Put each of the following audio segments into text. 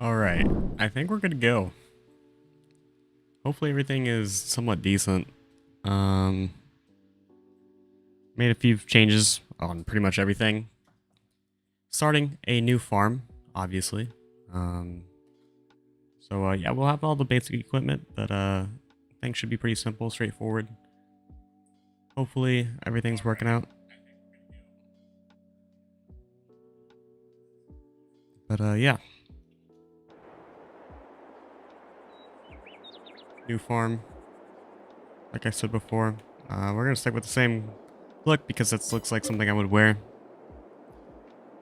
All right, I think we're good to go. Hopefully everything is somewhat decent. Um, Made a few changes on pretty much everything. Starting a new farm, obviously. Um, yeah, we'll have all the basic equipment, but things should be pretty simple, straightforward. Hopefully everything's working out. But yeah. New farm. Like I said before, we're gonna stick with the same look because that looks like something I would wear.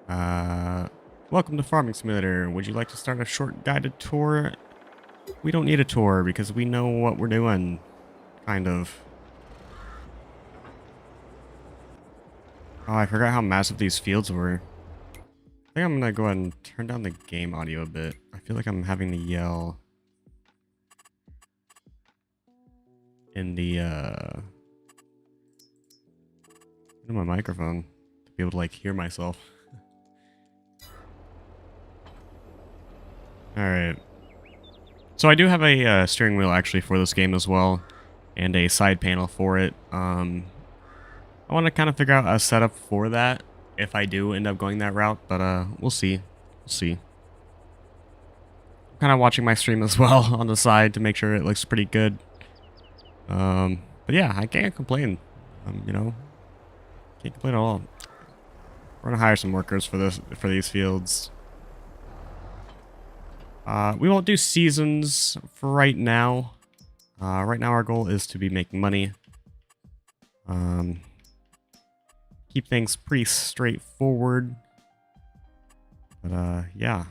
Uh, Welcome to Farming Simulator. Would you like to start a short guided tour? We don't need a tour because we know what we're doing, kind of. Oh, I forgot how massive these fields were. I think I'm gonna go ahead and turn down the game audio a bit. I feel like I'm having to yell in the in my microphone to be able to like hear myself. All right. So I do have a steering wheel actually for this game as well, and a side panel for it. I want to kind of figure out a setup for that if I do end up going that route, but we'll see. We'll see. I'm kind of watching my stream as well on the side to make sure it looks pretty good. But yeah, I can't complain. You know, can't complain at all. We're gonna hire some workers for these fields. We won't do seasons for right now. Right now our goal is to be making money. Keep things pretty straightforward. But yeah.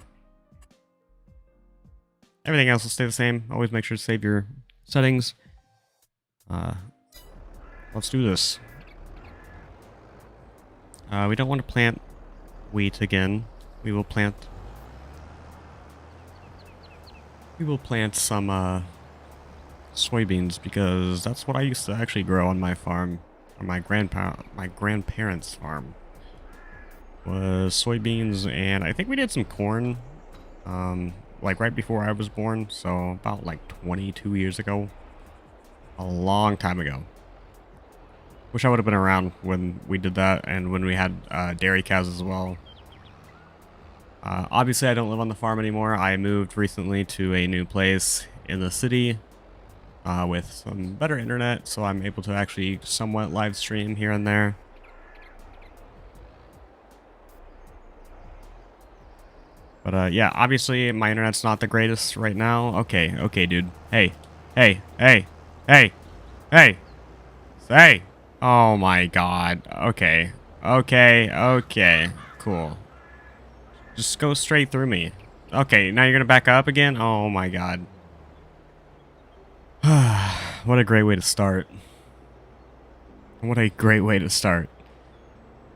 Everything else will stay the same. Always make sure to save your settings. Let's do this. We don't want to plant wheat again. We will plant some soybeans because that's what I used to actually grow on my farm, or my grandparents' farm. Was soybeans, and I think we did some corn, like right before I was born, so about like 22 years ago. A long time ago. Wish I would have been around when we did that and when we had dairy cows as well. Obviously, I don't live on the farm anymore. I moved recently to a new place in the city with some better internet, so I'm able to actually somewhat live stream here and there. But yeah, obviously my internet's not the greatest right now. Okay, dude. Hey. Hey. Oh my god. Okay. Cool. Just go straight through me. Okay, now you're gonna back up again? Oh my god. What a great way to start. What a great way to start.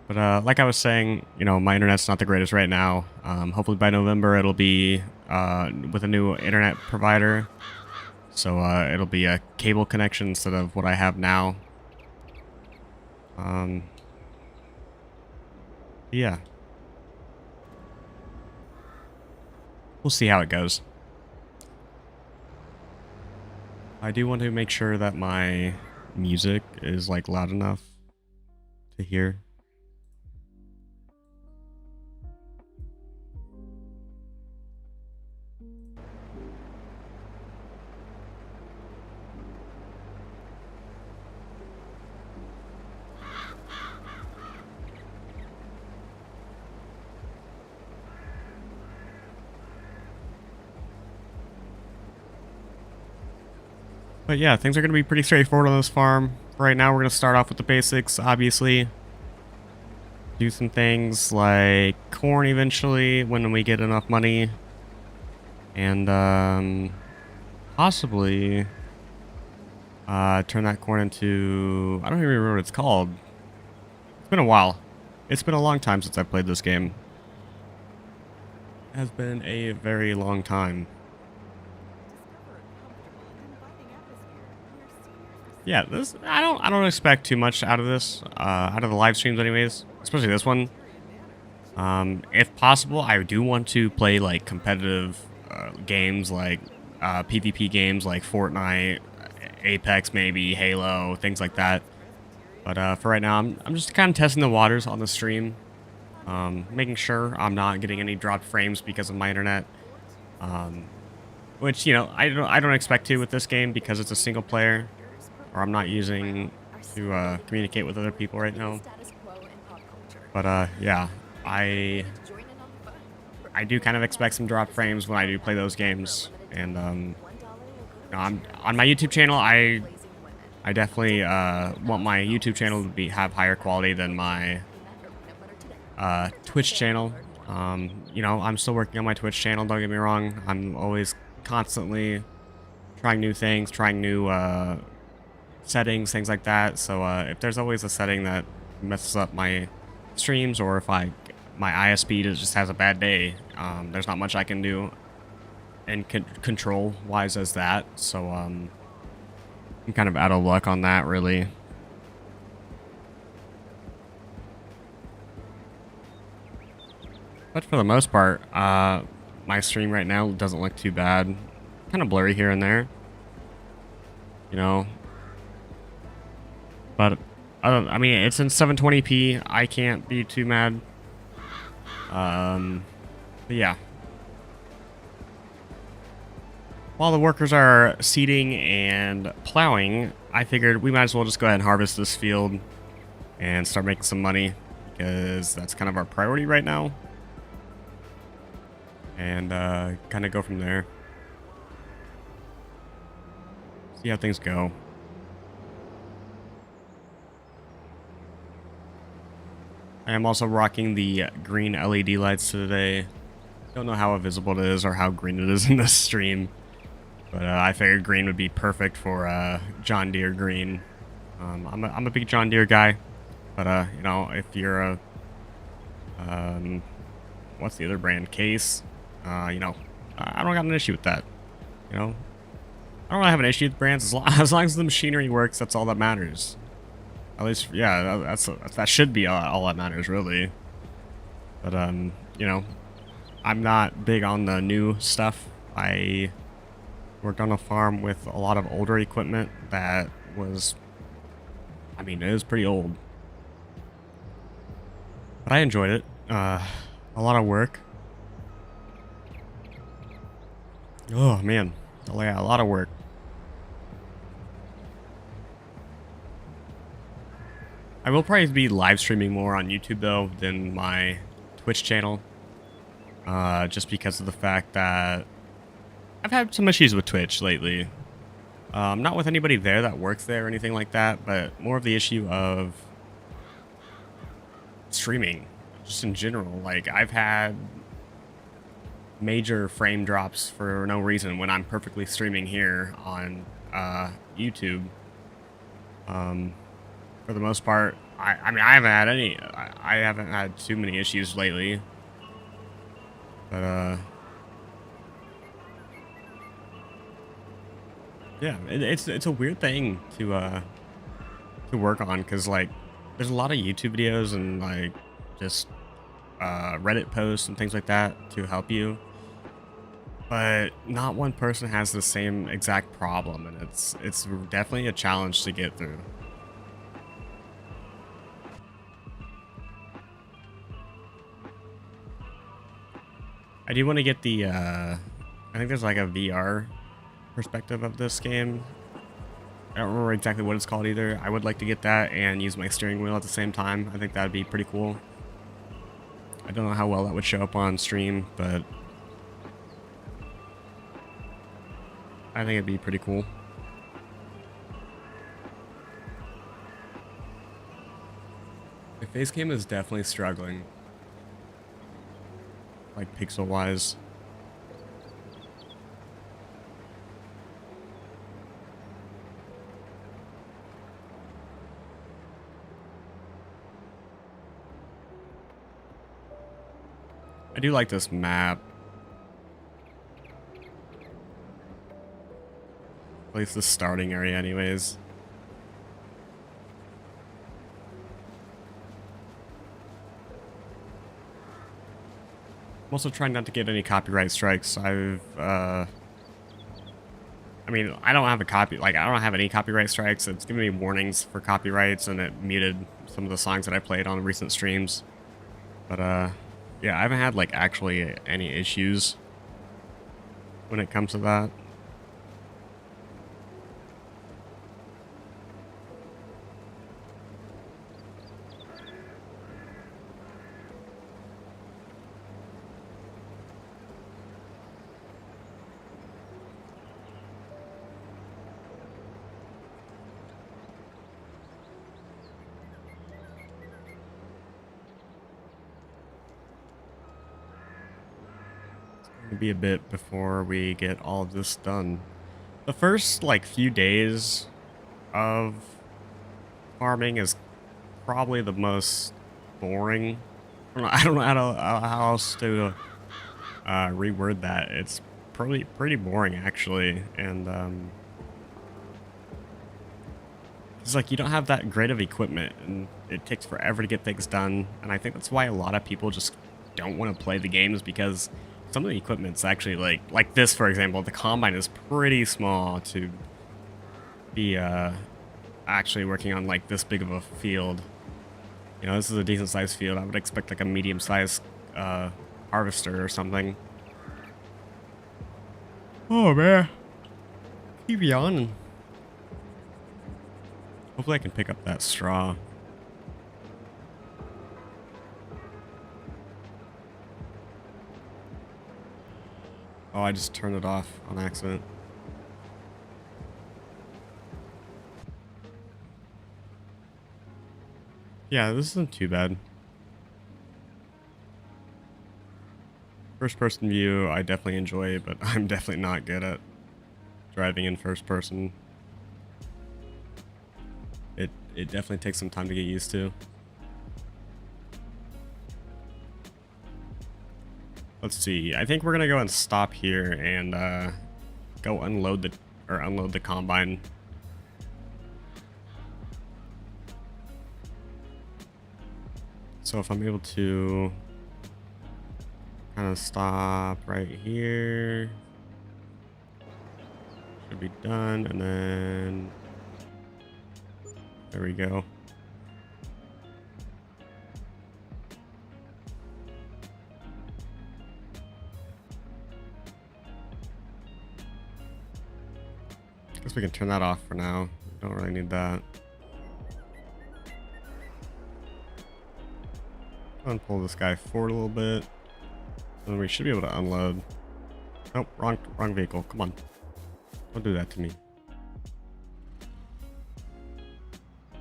But like I was saying, you know, my internet's not the greatest right now. Hopefully by November it'll be with a new internet provider. So it'll be a cable connection instead of what I have now. Yeah. We'll see how it goes. I do want to make sure that my music is like loud enough to hear. But yeah, things are going to be pretty straightforward on this farm. Right now, we're going to start off with the basics, obviously. Do some things like corn eventually when we get enough money. And possibly turn that corn into... I don't even remember what it's called. It's been a while. It's been a long time since I played this game. It has been a very long time. Yeah, this I don't expect too much out of this, out of the live streams anyways, especially this one. If possible, I do want to play like competitive games like PvP games like Fortnite, Apex, maybe Halo, things like that. But for right now, I'm just kind of testing the waters on the stream, making sure I'm not getting any dropped frames because of my internet. Um, which I don't expect to with this game because it's a single player, or I'm not using to communicate with other people right now. But yeah, I I do kind of expect some drop frames when I do play those games, and I'm on my YouTube channel. I definitely want my YouTube channel to have higher quality than my Twitch channel. I'm still working on my Twitch channel. Don't get me wrong. I'm always constantly trying new things, trying new settings, things like that. So if there's always a setting that messes up my streams, or if my ISP just has a bad day, there's not much I can do and control wise as that. So I'm kind of out of luck on that, really. But for the most part, my stream right now doesn't look too bad. Kind of blurry here and there, you know. But I mean, it's in 720p. I can't be too mad. But yeah. While the workers are seeding and plowing, I figured we might as well just go ahead and harvest this field and start making some money, because that's kind of our priority right now. And kind of go from there. See how things go. I am also rocking the green LED lights today. Don't know how visible it is or how green it is in this stream, but I figured green would be perfect for John Deere green. I'm a big John Deere guy, but if you're a what's the other brand? Case. I don't got an issue with that. I don't really have an issue with brands as long as the machinery works. That's all that matters. At least, yeah, that should be all that matters, really. But I'm not big on the new stuff. I worked on a farm with a lot of older equipment that was, it was pretty old. But I enjoyed it. A lot of work. Oh, man. Yeah, a lot of work. I will probably be live streaming more on YouTube, though, than my Twitch channel. Just because of the fact that I've had some issues with Twitch lately. Not with anybody there that works there or anything like that, but more of the issue of streaming, just in general. Like, I've had major frame drops for no reason when I'm perfectly streaming here on YouTube. For the most part, I haven't had too many issues lately. But yeah, it's a weird thing to work on, because like there's a lot of YouTube videos and like just Reddit posts and things like that to help you, but not one person has the same exact problem, and it's definitely a challenge to get through. I do want to get the I think there's like a VR perspective of this game. I don't remember exactly what it's called either. I would like to get that and use my steering wheel at the same time. I think that would be pretty cool. I don't know how well that would show up on stream, but I think it'd be pretty cool. The face cam is definitely struggling, like pixel wise. I do like this map. At least the starting area anyways. I'm also trying not to get any copyright strikes. I mean, I don't have a I don't have any copyright strikes. It's giving me warnings for copyrights, and it muted some of the songs that I played on recent streams. But, yeah, I haven't had, like, actually any issues when it comes to that. It'll be a bit before we get all of this done. The first, like, few days of farming is probably the most boring. I don't know how else to reword that. It's pretty boring actually, and it's like you don't have that great of equipment, and it takes forever to get things done. And I think that's why a lot of people just don't want to play the games, because some of the equipment's actually like this, for example. The combine is pretty small to be actually working on like this big of a field. You know, this is a decent sized field. I would expect like a medium sized harvester or something. Oh man, keep yawning. Hopefully I can pick up that straw. Oh, I just turned it off on accident. Yeah, this isn't too bad. First person view, I definitely enjoy, but I'm definitely not good at driving in first person. It definitely takes some time to get used to. Let's see. I think we're gonna go and stop here and go unload the combine. So if I'm able to kind of stop right here, should be done, and then there we go. Guess we can turn that off for now. Don't really need that. Go and pull this guy forward a little bit, and we should be able to unload. Nope, wrong vehicle. Come on, don't do that to me.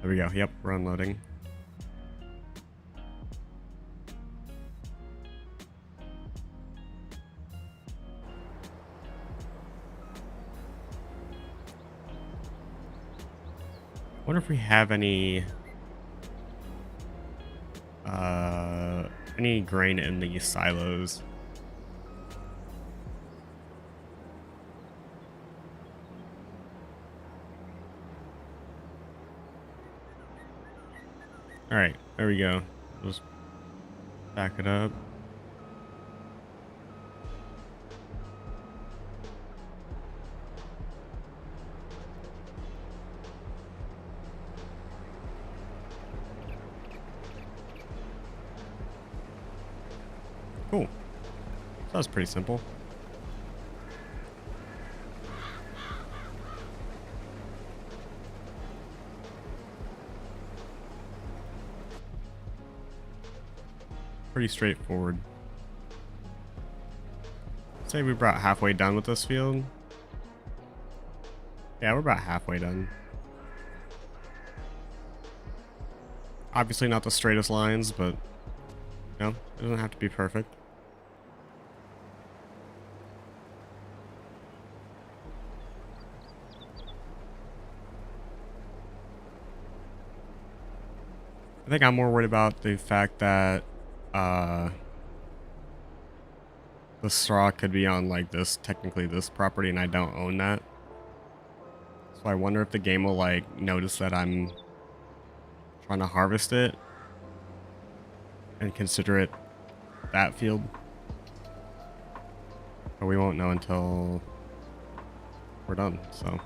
There we go. Yep, we're unloading. I wonder if we have any grain in these silos. All right, there we go. Just back it up. Cool. So that's pretty simple. Pretty straightforward. Say we brought halfway done with this field. Yeah, we're about halfway done. Obviously not the straightest lines, but you know, it doesn't have to be perfect. I think I'm more worried about the fact that the straw could be on like technically this property, and I don't own that. So I wonder if the game will like notice that I'm trying to harvest it and consider it that field. But we won't know until we're done, so.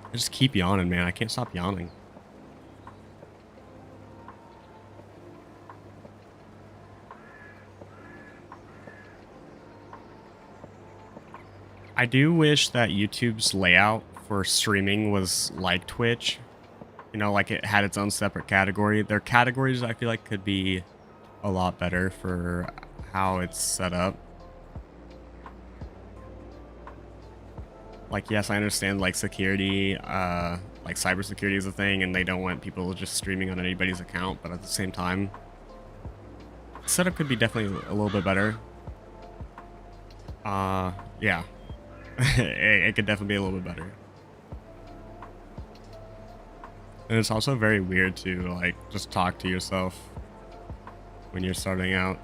I just keep yawning, man. I can't stop yawning. I do wish that YouTube's layout for streaming was like Twitch. You know, like it had its own separate category. Their categories, I feel like, could be a lot better for how it's set up. Like, yes, I understand, like, security, like, cybersecurity is a thing, and they don't want people just streaming on anybody's account, but at the same time, the setup could be definitely a little bit better. Yeah. It could definitely be a little bit better. And it's also very weird to, like, just talk to yourself when you're starting out.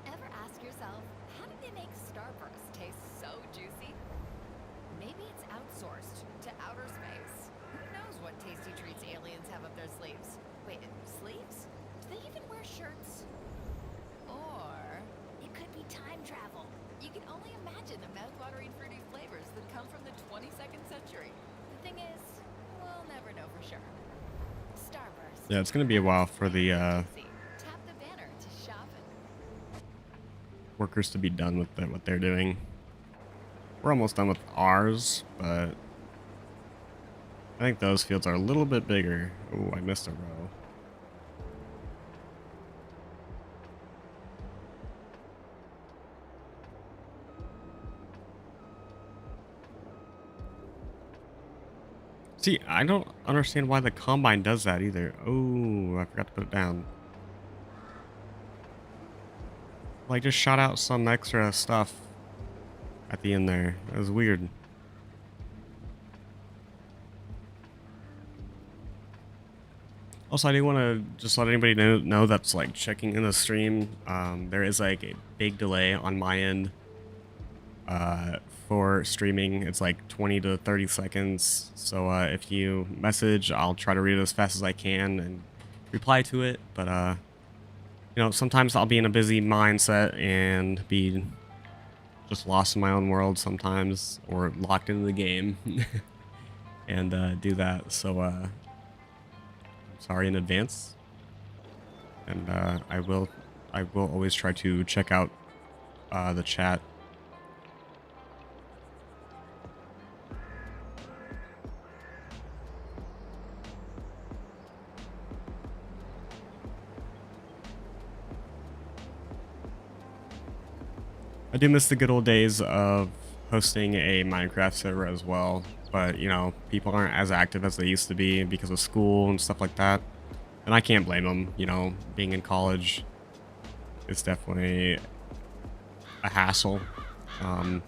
Ever ask yourself, how did they make Starburst taste so juicy? Maybe it's outsourced to outer space. Who knows what tasty treats aliens have up their sleeves? Wait, sleeves? Do they even wear shirts? Or it could be time travel. You can only imagine the mouth-watering fruity flavors that come from the 22nd century. The thing is, we'll never know for sure. Starburst. Yeah, it's gonna be a while for the, Tap the banner to shop it. workers to be done with what they're doing. We're almost done with ours, but I think those fields are a little bit bigger. Oh, I missed a row. See, I don't understand why the combine does that either. Oh, I forgot to put it down. Like, just shot out some extra stuff at the end there. That was weird. Also, I do want to just let anybody know that's like checking in the stream. There is like a big delay on my end for streaming. It's like 20 to 30 seconds. So if you message, I'll try to read it as fast as I can and reply to it. But you know, sometimes I'll be in a busy mindset and be just lost in my own world sometimes, or locked into the game, and do that. So I'm sorry in advance, and I will always try to check out the chat. I do miss the good old days of hosting a Minecraft server as well, but you know, people aren't as active as they used to be because of school and stuff like that. And I can't blame them, you know, being in college is definitely a hassle. I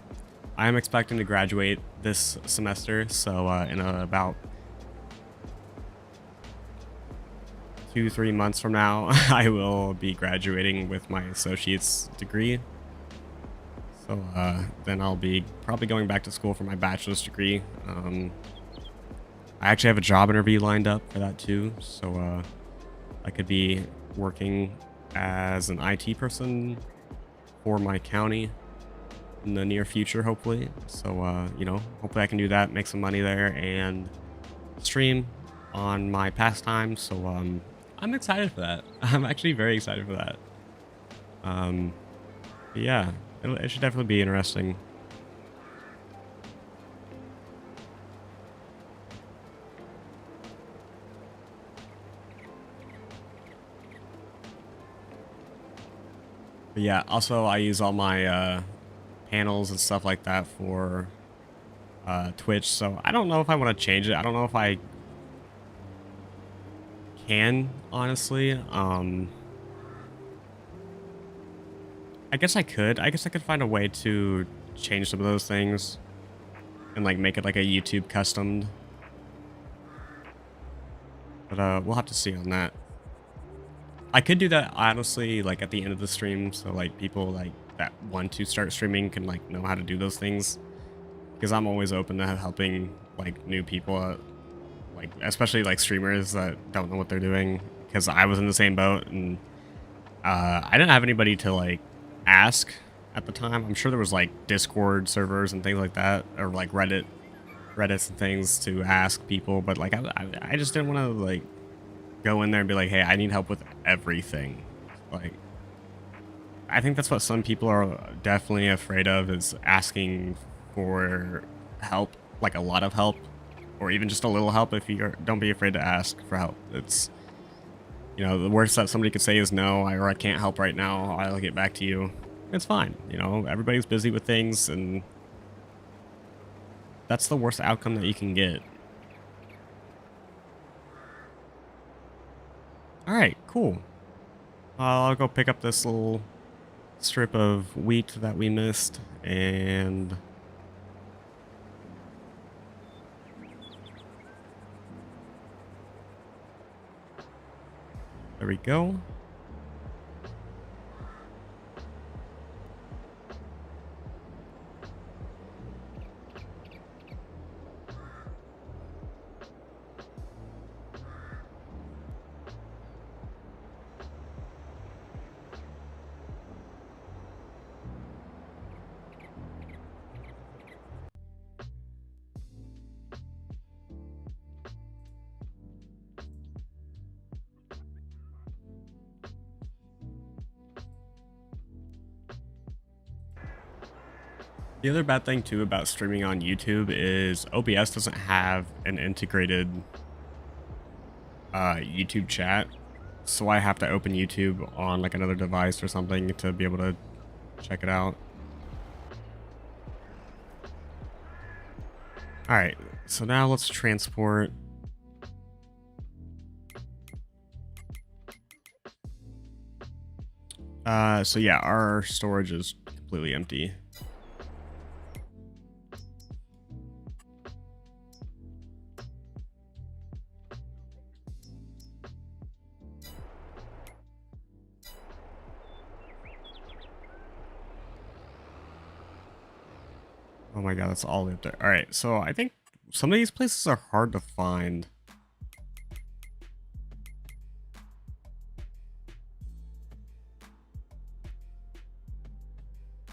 am expecting to graduate this semester, so in about 2-3 months from now, I will be graduating with my associate's degree. So then I'll be probably going back to school for my bachelor's degree. I actually have a job interview lined up for that too, so I could be working as an IT person for my county in the near future, hopefully. So you know, hopefully I can do that, make some money there, and stream on my pastime. So I'm excited for that. I'm actually very excited for that. Yeah, it should definitely be interesting. But yeah, also I use all my panels and stuff like that for Twitch, so I don't know if I want to change it. I don't know if I can, honestly. I guess I could. I guess I could find a way to change some of those things and like make it like a YouTube custom. But we'll have to see on that. I could do that honestly, like at the end of the stream, so like people like that want to start streaming can like know how to do those things. Because I'm always open to helping like new people, like especially like streamers that don't know what they're doing. Because I was in the same boat and I didn't have anybody to like ask at the time. I'm sure there was like Discord servers and things like that, or like Reddits and things to ask people. But like I just didn't want to like go in there and be like, hey, I need help with everything. Like, I think that's what some people are definitely afraid of, is asking for help, like a lot of help, or even just a little help. If you don't be afraid to ask for help. It's, you know, the worst that somebody could say is no, or I can't help right now. I'll get back to you. It's fine. You know, everybody's busy with things, and that's the worst outcome that you can get. All right, cool. I'll go pick up this little strip of wheat that we missed, and there we go. The other bad thing too about streaming on YouTube is OBS doesn't have an integrated YouTube chat. So I have to open YouTube on like another device or something to be able to check it out. All right, so now let's transport. So yeah, our storage is completely empty. Oh my god, that's all we have to. All right, so I think some of these places are hard to find.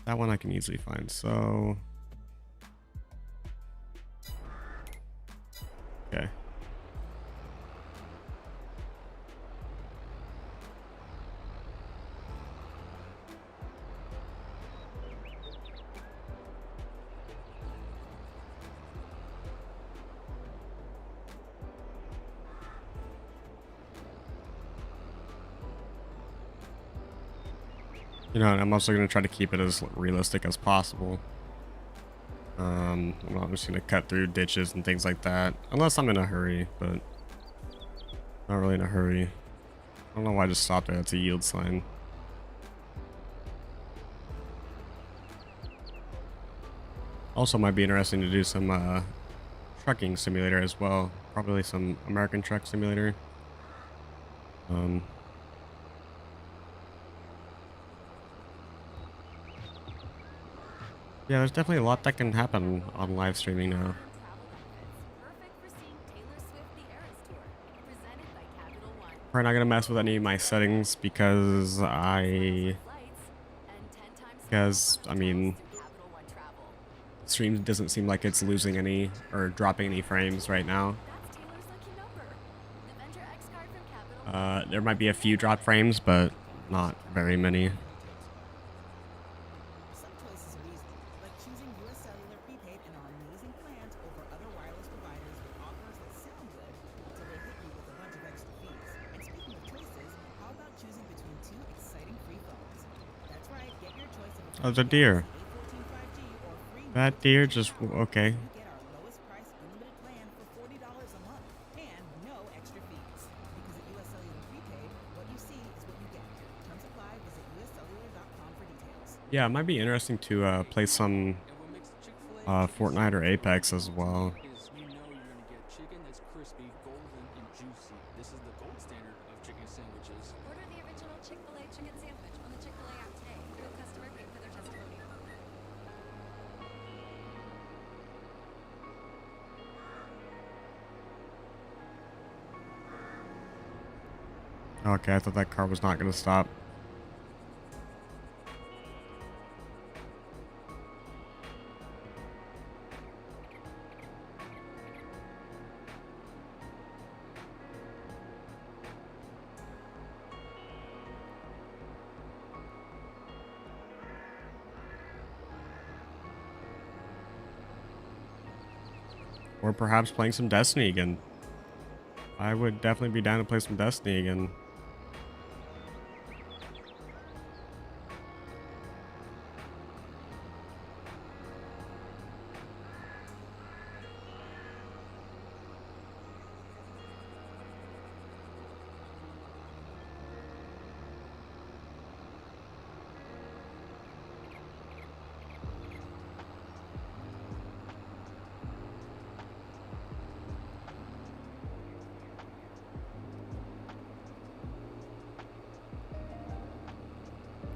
That one I can easily find. So okay. You know, and I'm also going to try to keep it as realistic as possible. I'm not just going to cut through ditches and things like that, unless I'm in a hurry, but not really in a hurry. I don't know why I just stopped there. That's a yield sign. Also might be interesting to do some trucking simulator as well. Probably some American Truck Simulator. Yeah, there's definitely a lot that can happen on live streaming now. Probably not gonna mess with any of my settings because I mean, stream doesn't seem like it's losing any or dropping any frames right now. There might be a few drop frames, but not very many. Some choices are easy, like choosing US Cellular prepaid and our amazing plans over other wireless providers with offers that sound good until they hit you with a bunch of extra fees. And speaking of choices, how about choosing between two exciting free phones? That's right. Oh, the deer. A14 5G or free That Netflix deer and just, chill out. okay. You get our lowest price unlimited plan for $40 a month and no extra fees. Because at US Cellular Prepaid, what you see is what you get. Terms apply. Visit uscellular.com for details. Yeah, it might be interesting to play some And what makes Chick-fil-A chicken Fortnite or sandwich Apex extra as well. unique is you know you're gonna get chicken that's crispy, golden, and juicy. This is the gold standard of chicken sandwiches. Order the original Chick-fil-A chicken sandwich on the Chick-fil-A app today. No customer paid for their testimonial. Okay, I thought that car was not going to stop. Or perhaps playing some Destiny again. I would definitely be down to play some Destiny again.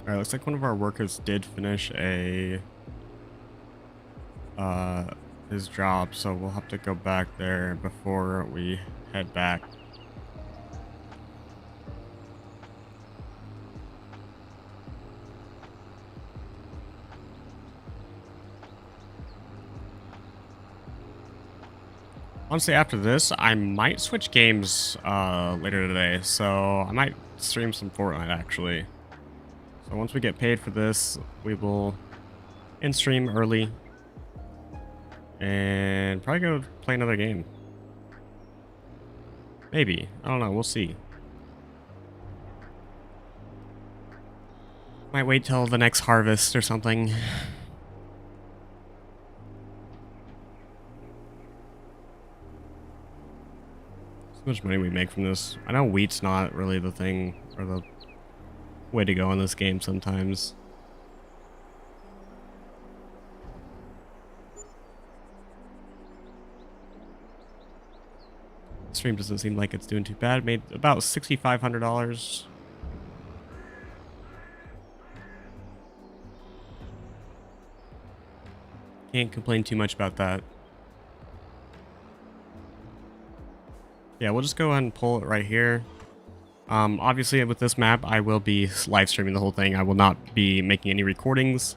Alright, looks like one of our workers did finish his job, so we'll have to go back there before we head back. Honestly, after this, I might switch games later today, so I might stream some Fortnite actually. So once we get paid for this, we will end stream early and probably go play another game. Maybe. I don't know. We'll see. Might wait till the next harvest or something. So much money we make from this. I know wheat's not really the thing or the way to go in this game sometimes. Stream doesn't seem like it's doing too bad. Made about $6,500. Can't complain too much about that. Yeah, we'll just go ahead and pull it right here. Obviously with this map, I will be live streaming the whole thing. I will not be making any recordings.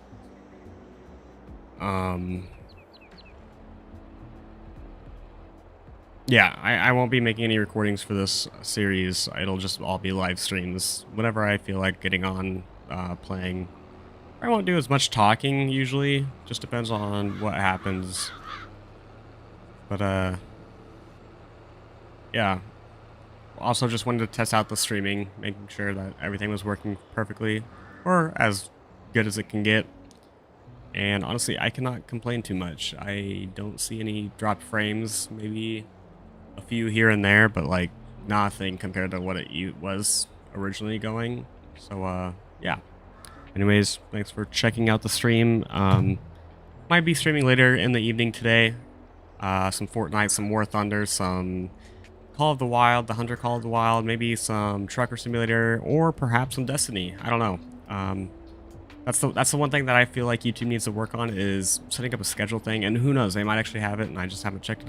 Yeah, I won't be making any recordings for this series. It'll just all be live streams whenever I feel like getting on, playing. I won't do as much talking usually. Just depends on what happens. But, yeah. Also just wanted to test out the streaming, making sure that everything was working perfectly, or as good as it can get. And honestly, I cannot complain too much. I don't see any dropped frames, maybe a few here and there, but like nothing compared to what it was originally going. So, yeah. Anyways, thanks for checking out the stream. Might be streaming later in the evening today. Some Fortnite, some War Thunder, some Call of the Wild, the Hunter Call of the Wild, maybe some Trucker Simulator, or perhaps some Destiny. I don't know. That's the one thing that I feel like YouTube needs to work on is setting up a schedule thing, and who knows, they might actually have it and I just haven't checked it out.